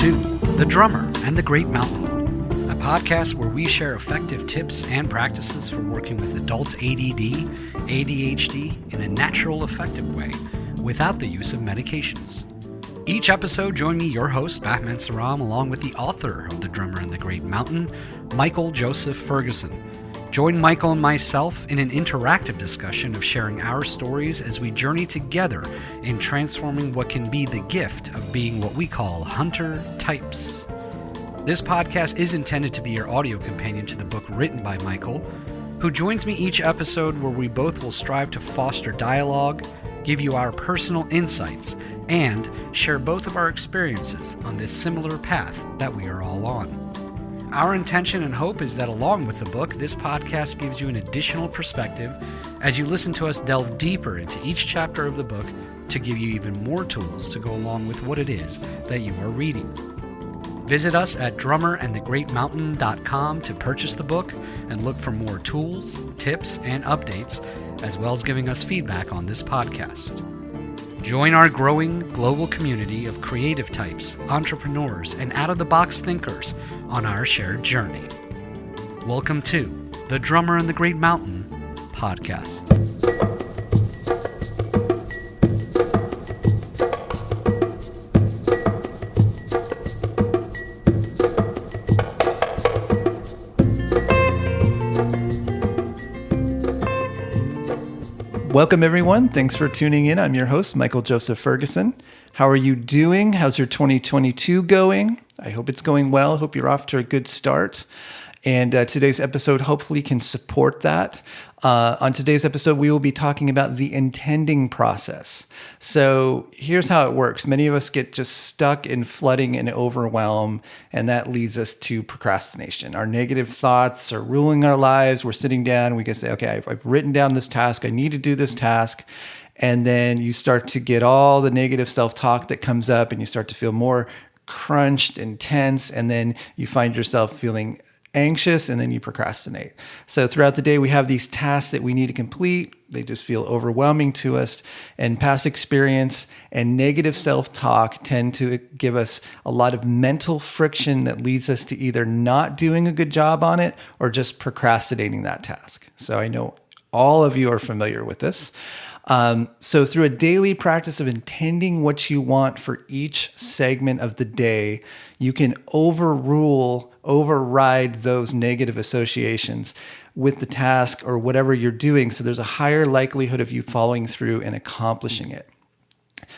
to The Drummer and the Great Mountain, a podcast where we share effective tips and practices for working with adults ADD, ADHD in a natural, effective way without the use of medications. Each episode, join me, your host, Batman Saram, along with the author of The Drummer and the Great Mountain, Michael Joseph Ferguson. Join Michael and myself in an interactive discussion of sharing our stories as we journey together in transforming what can be the gift of being what we call hunter types. This podcast is intended to be your audio companion to the book written by Michael, who joins me each episode where we both will strive to foster dialogue, give you our personal insights, and share both of our experiences on this similar path that we are all on. Our intention and hope is that along with the book, this podcast gives you an additional perspective as you listen to us delve deeper into each chapter of the book to give you even more tools to go along with what it is that you are reading. Visit us at drummerandthegreatmountain.com to purchase the book and look for more tools, tips, and updates, as well as giving us feedback on this podcast. Join our growing global community of creative types, entrepreneurs, and out-of-the-box thinkers on our shared journey. Welcome to The Drummer and the Great Mountain podcast. Welcome, everyone. Thanks for tuning in. I'm your host, Michael Joseph Ferguson. How are you doing? How's your 2022 going? I hope it's going well. I hope you're off to a good start. And today's episode hopefully can support that. On today's episode, we will be talking about the intending process. So here's how it works. Many of us get just stuck in flooding and overwhelm, and that leads us to procrastination. Our negative thoughts are ruling our lives. We're sitting down and we can say, okay, I've written down this task. I need to do this task. And then you start to get all the negative self-talk that comes up and you start to feel more crunched and tense. And then you find yourself feeling anxious, and then you procrastinate. So throughout the day, we have these tasks that we need to complete. They just feel overwhelming to us. And past experience and negative self-talk tend to give us a lot of mental friction that leads us to either not doing a good job on it or just procrastinating that task. So I know all of you are familiar with this. So through a daily practice of intending what you want for each segment of the day, you can override those negative associations with the task or whatever you're doing. So there's a higher likelihood of you following through and accomplishing it.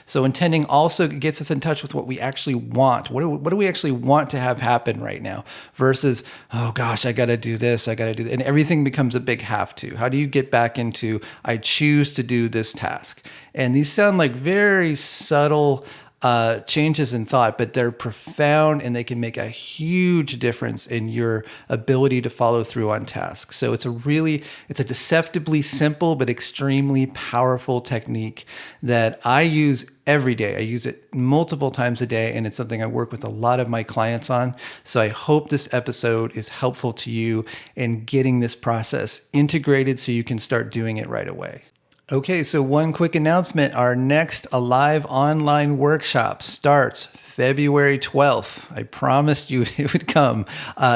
So intending also gets us in touch with what we actually want. What do we actually want to have happen right now versus, oh gosh, I got to do this, I got to do that. And everything becomes a big have to. How do you get back into, I choose to do this task? And these sound like very subtle changes in thought, but they're profound and they can make a huge difference in your ability to follow through on tasks. So it's a deceptively simple but extremely powerful technique that I use every day. I use it multiple times a day, and it's something I work with a lot of my clients on. So I hope this episode is helpful to you in getting this process integrated so you can start doing it right away. Okay, so one quick announcement. Our next Alive online workshop starts February 12th. I promised you it would come.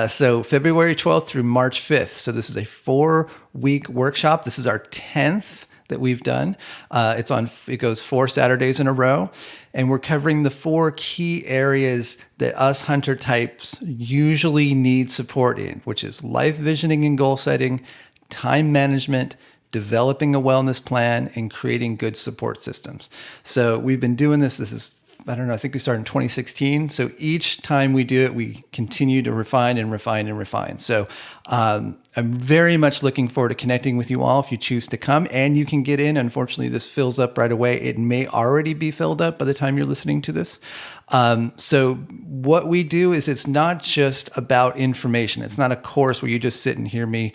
So February 12th through March 5th. So this is a 4-week workshop. This is our 10th that we've done. It goes 4 Saturdays in a row. And we're covering the 4 key areas that us hunter types usually need support in, which is life visioning and goal setting, time management, developing a wellness plan, and creating good support systems. So we've been doing this. I think we started in 2016. So each time we do it, we continue to refine and refine and refine. So I'm very much looking forward to connecting with you all if you choose to come, and you can get in. Unfortunately, this fills up right away. It may already be filled up by the time you're listening to this. So what we do is it's not just about information. It's not a course where you just sit and hear me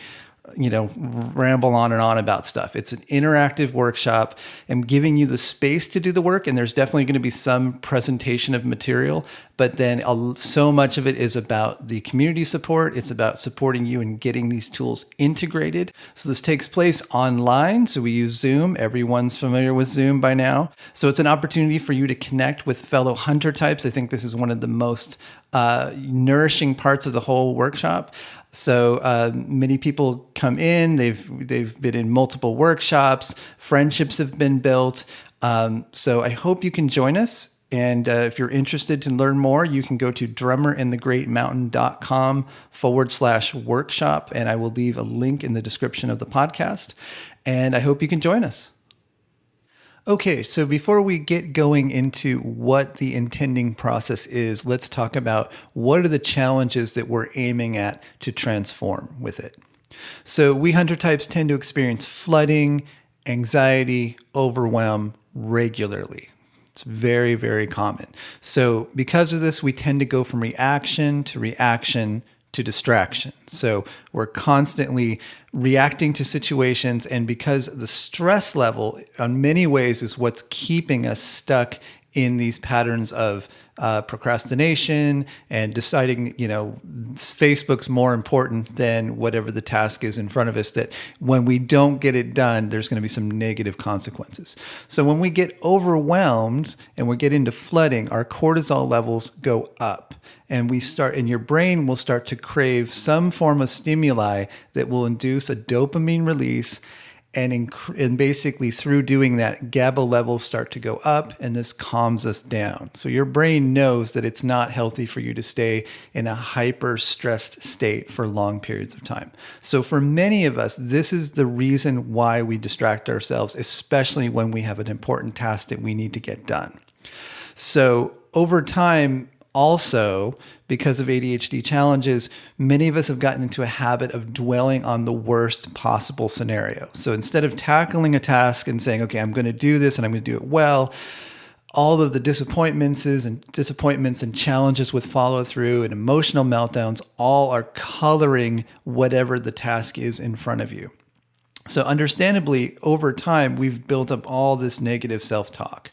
ramble on and on about stuff. It's an interactive workshop. I'm giving you the space to do the work, and there's definitely going to be some presentation of material, but then so much of it is about the community support. It's about supporting you and getting these tools integrated. So this takes place online. So we use Zoom. Everyone's familiar with Zoom by now. So it's an opportunity for you to connect with fellow hunter types. I think this is one of the most nourishing parts of the whole workshop. So many people come in, they've been in multiple workshops, friendships have been built. So I hope you can join us. And if you're interested to learn more, you can go to drummerinthegreatmountain.com/workshop. And I will leave a link in the description of the podcast. And I hope you can join us. Okay, so before we get going into what the intending process is, let's talk about what are the challenges that we're aiming at to transform with it. So we hunter types tend to experience flooding, anxiety, overwhelm regularly. It's very, very common. So because of this, we tend to go from reaction to distraction. So we're constantly reacting to situations, and because the stress level in many ways is what's keeping us stuck in these patterns of procrastination and deciding, Facebook's more important than whatever the task is in front of us, that when we don't get it done, there's going to be some negative consequences. So when we get overwhelmed and we get into flooding, our cortisol levels go up. And your brain will start to crave some form of stimuli that will induce a dopamine release. And basically through doing that, GABA levels start to go up, and this calms us down. So your brain knows that it's not healthy for you to stay in a hyper-stressed state for long periods of time. So for many of us, this is the reason why we distract ourselves, especially when we have an important task that we need to get done. So over time, also, because of ADHD challenges, many of us have gotten into a habit of dwelling on the worst possible scenario. So instead of tackling a task and saying, okay, I'm going to do this and I'm going to do it well, all of the disappointments and challenges with follow through and emotional meltdowns all are coloring whatever the task is in front of you. So understandably, over time, we've built up all this negative self-talk.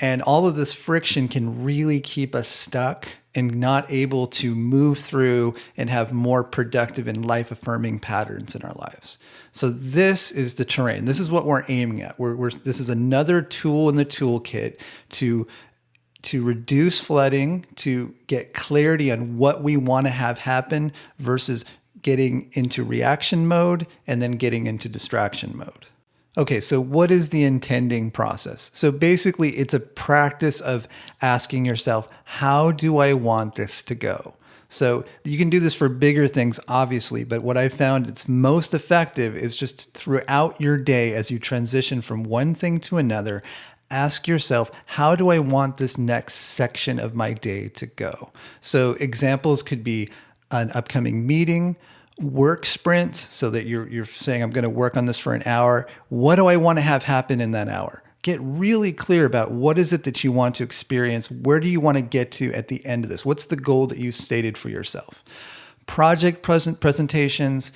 And all of this friction can really keep us stuck and not able to move through and have more productive and life-affirming patterns in our lives. So this is the terrain. This is what we're aiming at. This is another tool in the toolkit to reduce flooding, to get clarity on what we want to have happen versus getting into reaction mode and then getting into distraction mode. Okay, so what is the intending process? So basically, it's a practice of asking yourself, how do I want this to go? So you can do this for bigger things, obviously, but what I found it's most effective is just throughout your day as you transition from one thing to another, ask yourself, how do I want this next section of my day to go? So examples could be an upcoming meeting, work sprints, so that you're saying, I'm going to work on this for an hour. What do I want to have happen in that hour? Get really clear about what is it that you want to experience. Where do you want to get to at the end of this? What's the goal that you stated for yourself? Project presentations,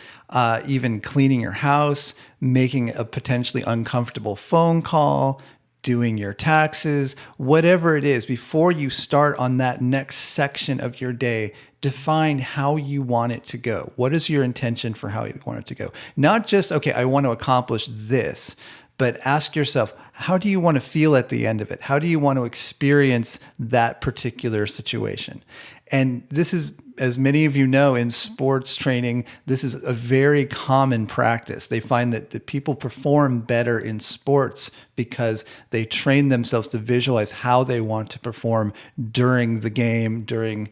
even cleaning your house, making a potentially uncomfortable phone call, doing your taxes, whatever it is, before you start on that next section of your day, define how you want it to go. What is your intention for how you want it to go? Not just, okay, I want to accomplish this, but ask yourself, how do you want to feel at the end of it? How do you want to experience that particular situation? And this is, as many of you know, in sports training, this is a very common practice. They find that people perform better in sports because they train themselves to visualize how they want to perform during the game, during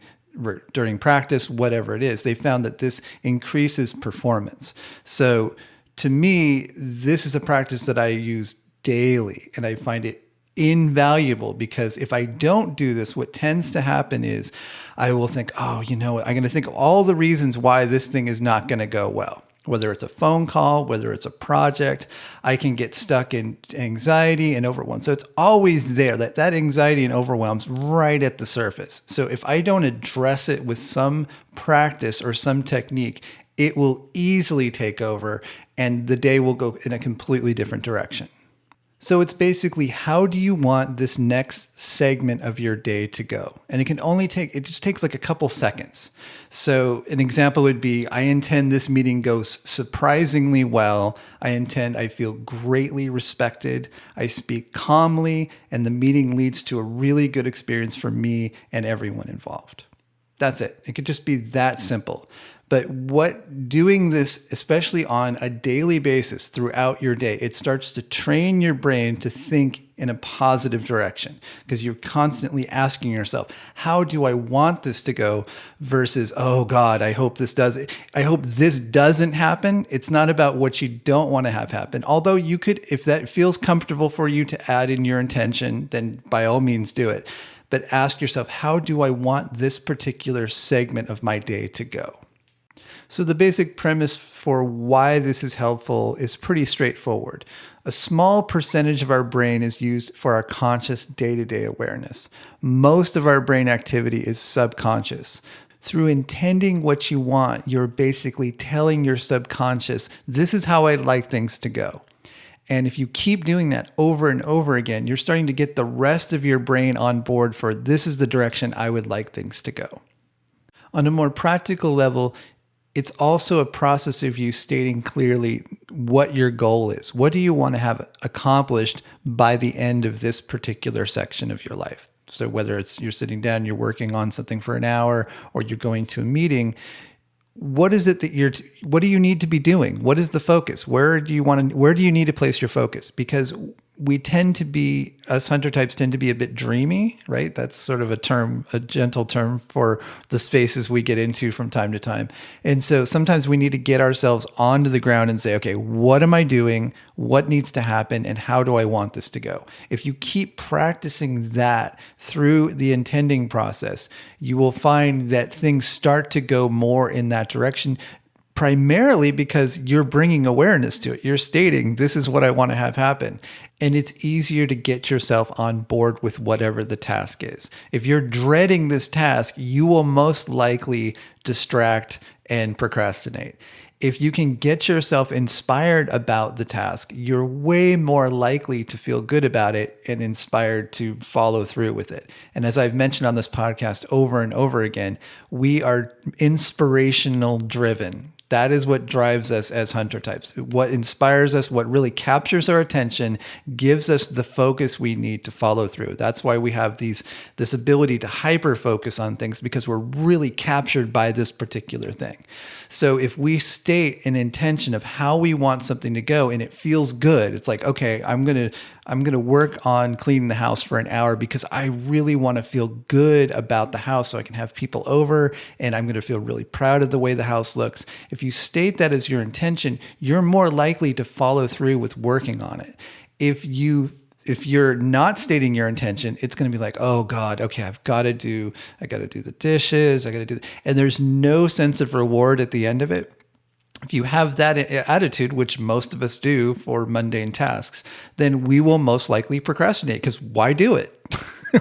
practice, whatever it is. They found that this increases performance. So to me, this is a practice that I use daily, and I find it invaluable because if I don't do this, what tends to happen is I will think, I'm going to think of all the reasons why this thing is not going to go well. Whether it's a phone call, whether it's a project, I can get stuck in anxiety and overwhelm. So it's always there. That anxiety and overwhelm's right at the surface. So if I don't address it with some practice or some technique, it will easily take over and the day will go in a completely different direction. So it's basically, how do you want this next segment of your day to go? And it just takes like a couple seconds. So an example would be, I intend this meeting goes surprisingly well. I feel greatly respected. I speak calmly, and the meeting leads to a really good experience for me and everyone involved. That's it. It could just be that simple. But doing this, especially on a daily basis throughout your day, it starts to train your brain to think in a positive direction, because you're constantly asking yourself, how do I want this to go, versus, oh God, I hope this doesn't happen. It's not about what you don't want to have happen. Although you could, if that feels comfortable for you to add in your intention, then by all means do it. But ask yourself, how do I want this particular segment of my day to go? So the basic premise for why this is helpful is pretty straightforward. A small percentage of our brain is used for our conscious day-to-day awareness. Most of our brain activity is subconscious. Through intending what you want, you're basically telling your subconscious, this is how I'd like things to go. And if you keep doing that over and over again, you're starting to get the rest of your brain on board for, this is the direction I would like things to go. On a more practical level, it's also a process of you stating clearly what your goal is. What do you want to have accomplished by the end of this particular section of your life? So whether it's you're sitting down, you're working on something for an hour, or you're going to a meeting, what is it that what do you need to be doing? What is the focus? Where do you need to place your focus? Because us hunter types tend to be a bit dreamy, right? That's sort of a gentle term for the spaces we get into from time to time. And so sometimes we need to get ourselves onto the ground and say, okay, what am I doing? What needs to happen? And how do I want this to go? If you keep practicing that through the intending process, you will find that things start to go more in that direction, primarily because you're bringing awareness to it. You're stating, this is what I want to have happen. And it's easier to get yourself on board with whatever the task is. If you're dreading this task, you will most likely distract and procrastinate. If you can get yourself inspired about the task, you're way more likely to feel good about it and inspired to follow through with it. And as I've mentioned on this podcast over and over again, we are inspirational driven. That is what drives us as hunter types. What inspires us, what really captures our attention, gives us the focus we need to follow through. That's why we have this ability to hyper focus on things, because we're really captured by this particular thing. So if we state an intention of how we want something to go and it feels good, it's like, okay, I'm going to work on cleaning the house for an hour because I really want to feel good about the house so I can have people over, and I'm going to feel really proud of the way the house looks. If you state that as your intention, you're more likely to follow through with working on it. If you're not stating your intention, it's going to be like, oh God, okay, I got to do the dishes, and there's no sense of reward at the end of it. If you have that attitude, which most of us do for mundane tasks, then we will most likely procrastinate, because why do it?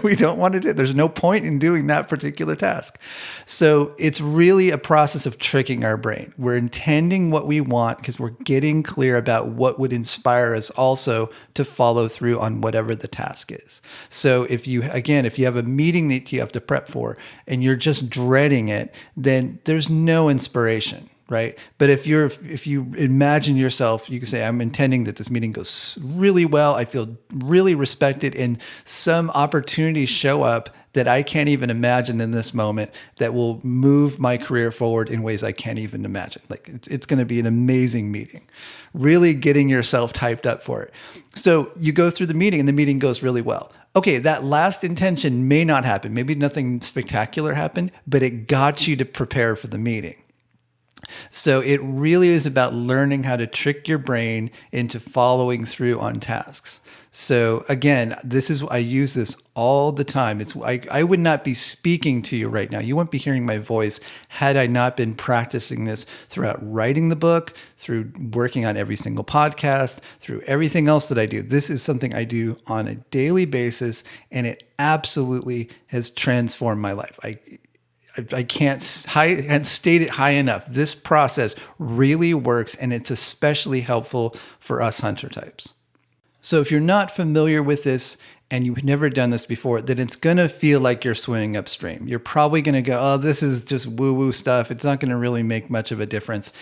We don't want to do it. There's no point in doing that particular task. So it's really a process of tricking our brain. We're intending what we want because we're getting clear about what would inspire us also to follow through on whatever the task is. So if you have a meeting that you have to prep for and you're just dreading it, then there's no inspiration. Right. But if you imagine yourself, you can say, I'm intending that this meeting goes really well. I feel really respected, and some opportunities show up that I can't even imagine in this moment that will move my career forward in ways I can't even imagine. Like it's going to be an amazing meeting. Really getting yourself typed up for it. So you go through the meeting and the meeting goes really well. Okay, that last intention may not happen. Maybe nothing spectacular happened, but it got you to prepare for the meeting. So it really is about learning how to trick your brain into following through on tasks. So again, I use this all the time. I would not be speaking to you right now. You wouldn't be hearing my voice had I not been practicing this throughout writing the book, through working on every single podcast, through everything else that I do. This is something I do on a daily basis, and it absolutely has transformed my life. I can't state it high enough. This process really works, and it's especially helpful for us hunter types. So if you're not familiar with this and you've never done this before, then it's going to feel like you're swimming upstream. You're probably going to go, oh, this is just woo-woo stuff. It's not going to really make much of a difference.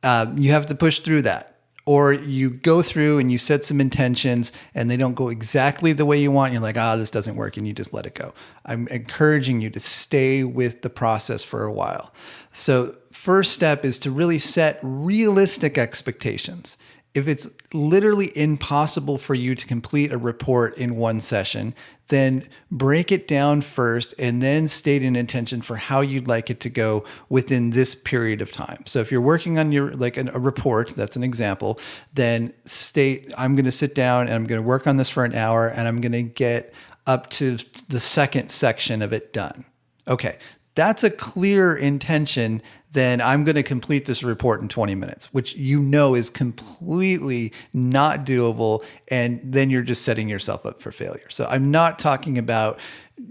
You have to push through that. Or you go through and you set some intentions and they don't go exactly the way you want. You're like, this doesn't work, and you just let it go. I'm encouraging you to stay with the process for a while. So first step is to really set realistic expectations. If it's literally impossible for you to complete a report in one session, then break it down first and then state an intention for how you'd like it to go within this period of time. So if you're working on a report, that's an example, then state, I'm going to sit down and I'm going to work on this for an hour and I'm going to get up to the second section of it done. Okay, that's a clear intention. Then I'm going to complete this report in 20 minutes, which is completely not doable. And then you're just setting yourself up for failure. So I'm not talking about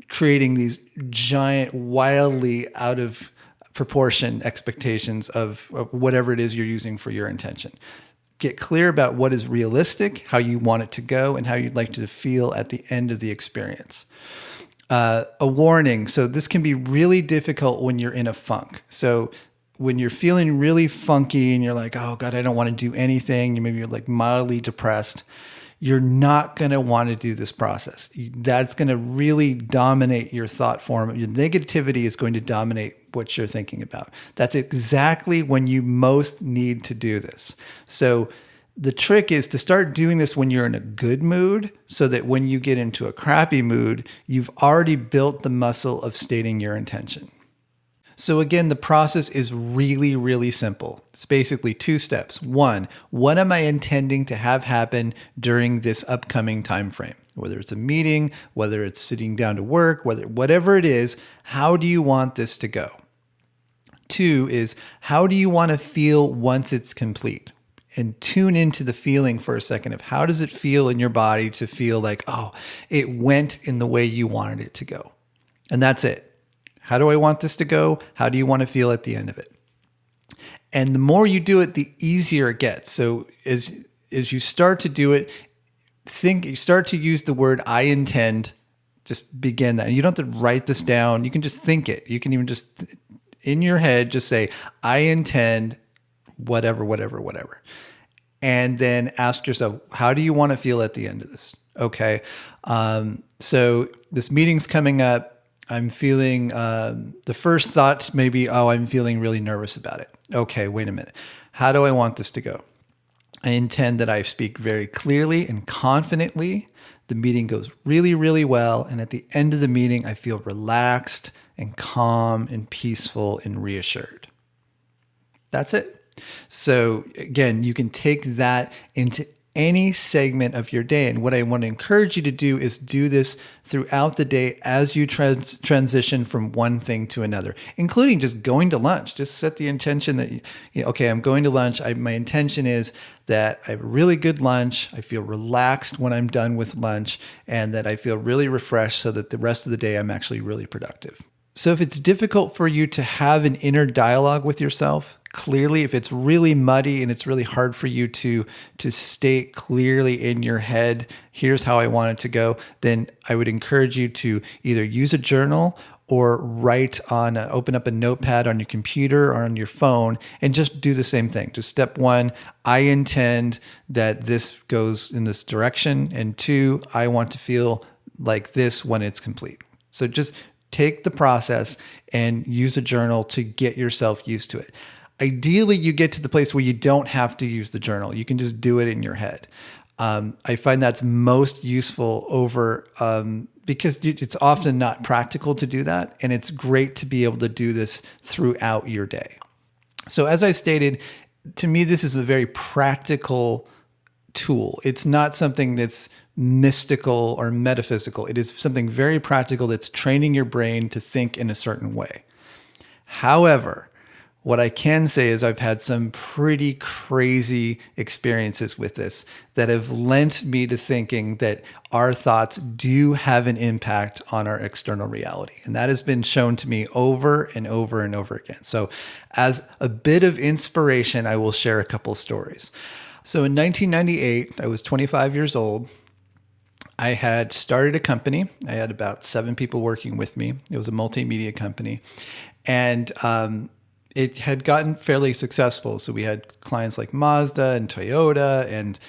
creating these giant, wildly out of proportion expectations of whatever it is you're using for your intention. Get clear about what is realistic, how you want it to go, and how you'd like to feel at the end of the experience. A warning. So this can be really difficult when you're in a funk. So when you're feeling really funky and you're like, oh God, I don't want to do anything. You're like mildly depressed. You're not going to want to do this process. That's going to really dominate your thought form. Your negativity is going to dominate what you're thinking about. That's exactly when you most need to do this. So the trick is to start doing this when you're in a good mood, so that when you get into a crappy mood, you've already built the muscle of stating your intention. So again, the process is really, really simple. It's basically 2 steps. 1, what am I intending to have happen during this upcoming time frame? Whether it's a meeting, whether it's sitting down to work, whatever it is, how do you want this to go? 2 is, how do you want to feel once it's complete? And tune into the feeling for a second of how does it feel in your body to feel like, oh, it went in the way you wanted it to go. And that's it. How do I want this to go? How do you want to feel at the end of it? And the more you do it, the easier it gets. So as you start to do it, you start to use the word I intend, just begin that. And you don't have to write this down. You can just think it. You can even just, in your head, just say, I intend whatever. And then ask yourself, how do you want to feel at the end of this? Okay. So this meeting's coming up. I'm feeling, the first thought may be, I'm feeling really nervous about it. Okay, wait a minute. How do I want this to go? I intend that I speak very clearly and confidently. The meeting goes really, really well. And at the end of the meeting, I feel relaxed and calm and peaceful and reassured. That's it. So again, you can take that into any segment of your day. And what I want to encourage you to do is do this throughout the day as you transition from one thing to another, including just going to lunch. Just set the intention that, okay, I'm going to lunch. My intention is that I have a really good lunch. I feel relaxed when I'm done with lunch, and that I feel really refreshed so that the rest of the day I'm actually really productive. So if it's difficult for you to have an inner dialogue with yourself, clearly, if it's really muddy and it's really hard for you to state clearly in your head, here's how I want it to go, then I would encourage you to either use a journal or open up a notepad on your computer or on your phone and just do the same thing. Just step 1, I intend that this goes in this direction. And 2, I want to feel like this when it's complete. So just take the process and use a journal to get yourself used to it. Ideally, you get to the place where you don't have to use the journal. You can just do it in your head. I find that's most useful because it's often not practical to do that. And it's great to be able to do this throughout your day. So as I've stated, to me, this is a very practical tool. It's not something that's mystical or metaphysical. It is something very practical that's training your brain to think in a certain way. However, What I can say is I've had some pretty crazy experiences with this that have lent me to thinking that our thoughts do have an impact on our external reality. And that has been shown to me over and over and over again. So as a bit of inspiration, I will share a couple stories. So in 1998, I was 25 years old. I had started a company. I had about 7 people working with me. It was a multimedia company. And it had gotten fairly successful. So we had clients like Mazda and Toyota, and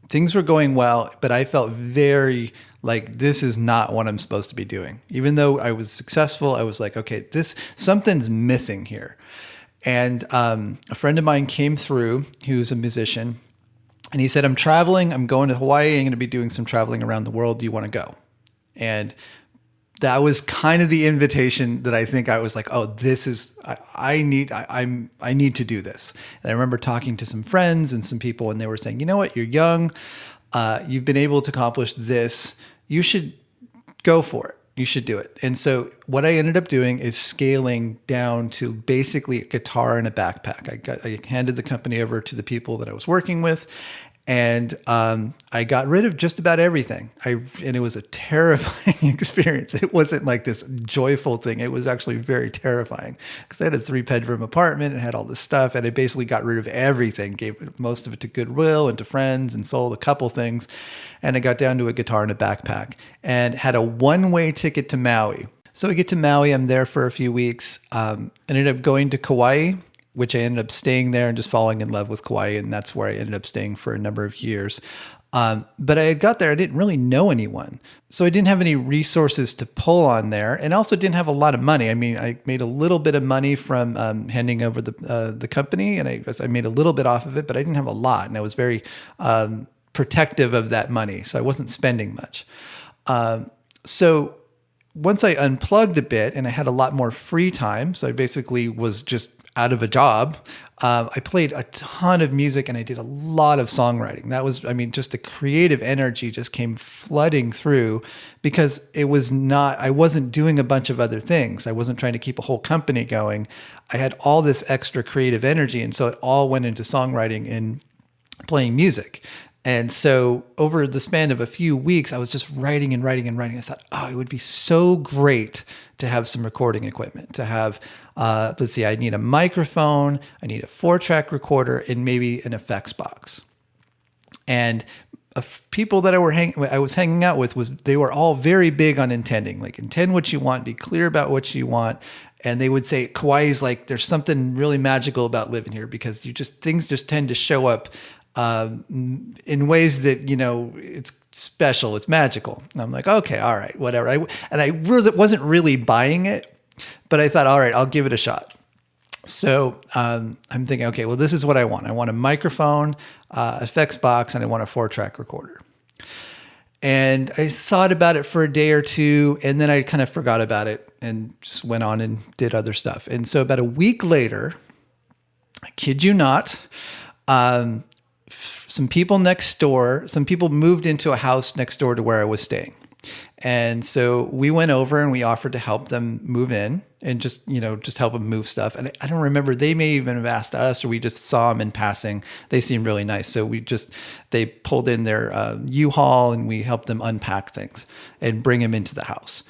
things were going well, but I felt very like this is not what I'm supposed to be doing. Even though I was successful, I was like, okay, something's missing here. And a friend of mine came through, who's a musician, and he said, I'm traveling, I'm going to Hawaii, I'm going to be doing some traveling around the world. Do you want to go? And that was kind of the invitation that I think I was like, oh, this is, I need to do this. And I remember talking to some friends and some people, and they were saying, you know what, you're young, you've been able to accomplish this, you should go for it. You should do it. And so what I ended up doing is scaling down to basically a guitar and a backpack. I handed the company over to the people that I was working with, and I got rid of just about everything. And it was a terrifying experience. It wasn't like this joyful thing. It was actually very terrifying because I had a 3-bedroom apartment and had all this stuff, and I basically got rid of everything, gave most of it to Goodwill and to friends, and sold a couple things. And I got down to a guitar and a backpack and had a one-way ticket to Maui. So I get to Maui. I'm there for a few weeks. Ended up going to Kauai, which I ended up staying there and just falling in love with Kauai. And that's where I ended up staying for a number of years. But I had got there, I didn't really know anyone. So I didn't have any resources to pull on there, and also didn't have a lot of money. I mean, I made a little bit of money from handing over the company, and I made a little bit off of it, but I didn't have a lot. And I was very protective of that money. So I wasn't spending much. So once I unplugged a bit and I had a lot more free time, so I basically was just out of a job, I played a ton of music and I did a lot of songwriting. That was, just the creative energy just came flooding through because I wasn't doing a bunch of other things. I wasn't trying to keep a whole company going. I had all this extra creative energy. And so it all went into songwriting and playing music. And so over the span of a few weeks, I was just writing and writing and writing. I thought, oh, it would be so great to have some recording equipment, to have, I need a microphone, I need a 4-track recorder, and maybe an effects box. And people that I was hanging out with, they were all very big on intending, like intend what you want, be clear about what you want. And they would say, Kauai is like, there's something really magical about living here because things just tend to show up in ways that, it's special, it's magical. And I'm like, okay, all right, whatever. I wasn't really buying it, but I thought, all right, I'll give it a shot. So I'm thinking, okay, well, this is what I want. I want a microphone, effects box, and I want a 4-track recorder. And I thought about it for a day or two, and then I kind of forgot about it and just went on and did other stuff. And so about a week later, I kid you not, some people moved into a house next door to where I was staying. And so we went over and we offered to help them move in and just help them move stuff. And I don't remember, they may even have asked us, or we just saw them in passing. They seemed really nice. So they pulled in their U-Haul and we helped them unpack things and bring them into the house.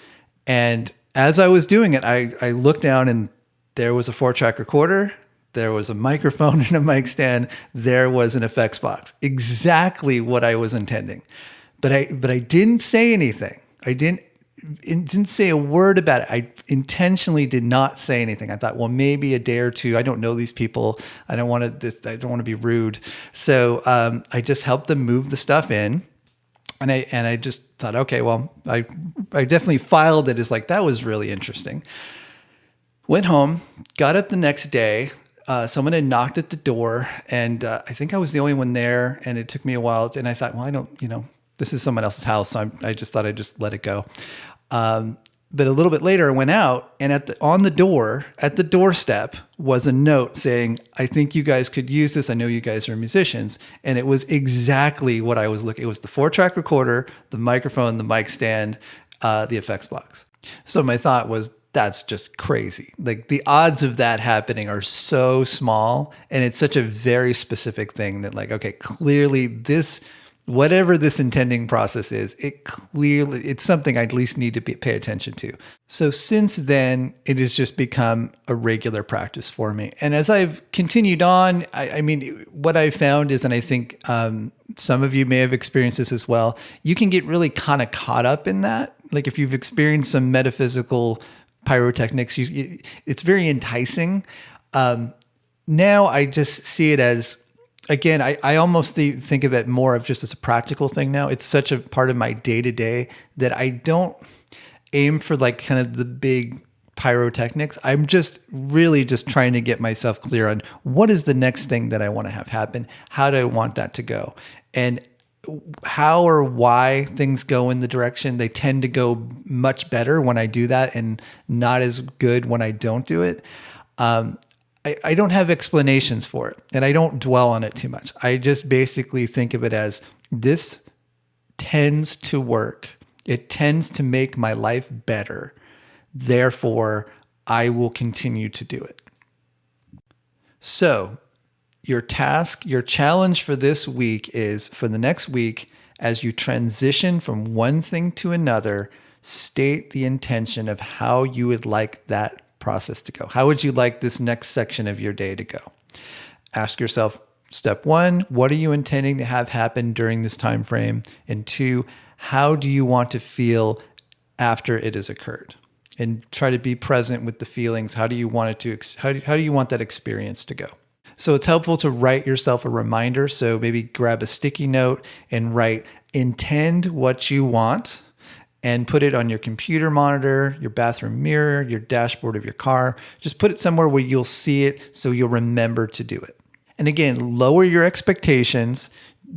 And as I was doing it, I looked down and there was a 4-track recorder. There was a microphone and a mic stand. There was an effects box. Exactly what I was intending. But I didn't say anything. I didn't say a word about it. I intentionally did not say anything. I thought, well, maybe a day or two. I don't know these people. I don't want to be rude. So I just helped them move the stuff in. And I just thought, okay, well, I definitely filed it as like, that was really interesting. Went home, got up the next day. Someone had knocked at the door, and I think I was the only one there, and it took me a while. And I thought, well, this is someone else's house, so I just thought I'd just let it go. But a little bit later, I went out, and at the doorstep was a note saying, I think you guys could use this. I know you guys are musicians. And it was exactly what I was looking. It was the 4-track recorder, the microphone, the mic stand, the effects box. So my thought was, that's just crazy. Like the odds of that happening are so small, and it's such a very specific thing that like, okay, clearly this, whatever this intending process is, it's something I at least need to pay attention to. So since then, it has just become a regular practice for me. And as I've continued on, I mean, what I found is, and I think some of you may have experienced this as well, you can get really kind of caught up in that. Like if you've experienced some metaphysical pyrotechnics, it's very enticing. Now I just see it as, again, I almost think of it more of just as a practical thing now. It's such a part of my day-to-day that I don't aim for like kind of the big pyrotechnics. I'm just really just trying to get myself clear on what is the next thing that I want to have happen? How do I want that to go? And how or why things go in the direction, they tend to go much better when I do that and not as good when I don't do it. I don't have explanations for it, and I don't dwell on it too much. I just basically think of it as this tends to work. It tends to make my life better. Therefore, I will continue to do it. So your task, your challenge for this week is for the next week, as you transition from one thing to another, state the intention of how you would like that process to go. How would you like this next section of your day to go? Ask yourself, step 1, what are you intending to have happen during this time frame? And 2, how do you want to feel after it has occurred? And try to be present with the feelings. How do you want how do you want that experience to go? So it's helpful to write yourself a reminder. So maybe grab a sticky note and write, intend what you want, and put it on your computer monitor, your bathroom mirror, your dashboard of your car. Just put it somewhere where you'll see it so you'll remember to do it. And again, lower your expectations.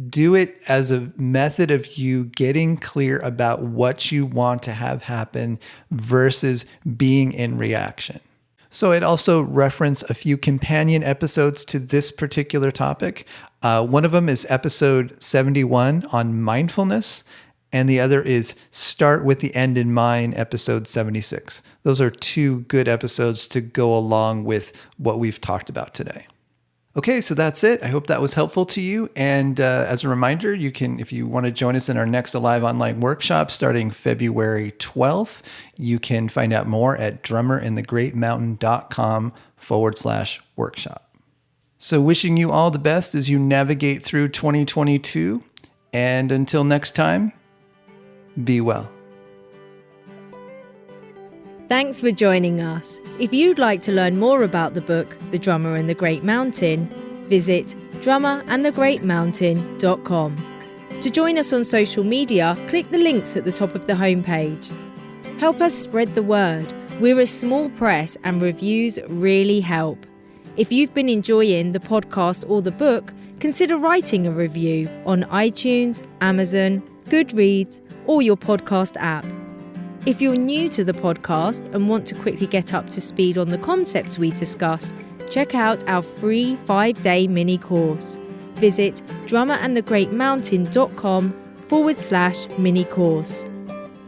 Do it as a method of you getting clear about what you want to have happen versus being in reaction. So I'd also reference a few companion episodes to this particular topic. One of them is episode 71 on mindfulness, and the other is Start with the End in Mind, episode 76. Those are 2 good episodes to go along with what we've talked about today. Okay, so that's it. I hope that was helpful to you. And as a reminder, you can, if you want to join us in our next Alive Online workshop starting February 12th, you can find out more at drummerinthegreatmountain.com/workshop. So wishing you all the best as you navigate through 2022. And until next time, be well. Thanks for joining us. If you'd like to learn more about the book, The Drummer and the Great Mountain, visit drummerandthegreatmountain.com. To join us on social media, click the links at the top of the homepage. Help us spread the word. We're a small press and reviews really help. If you've been enjoying the podcast or the book, consider writing a review on iTunes, Amazon, Goodreads, or your podcast app. If you're new to the podcast and want to quickly get up to speed on the concepts we discuss, check out our free 5-day mini course. Visit drummerandthegreatmountain.com/mini course.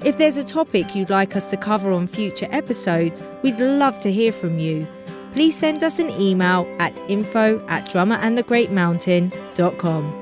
If there's a topic you'd like us to cover on future episodes, we'd love to hear from you. Please send us an email at info@drummerandthegreatmountain.com.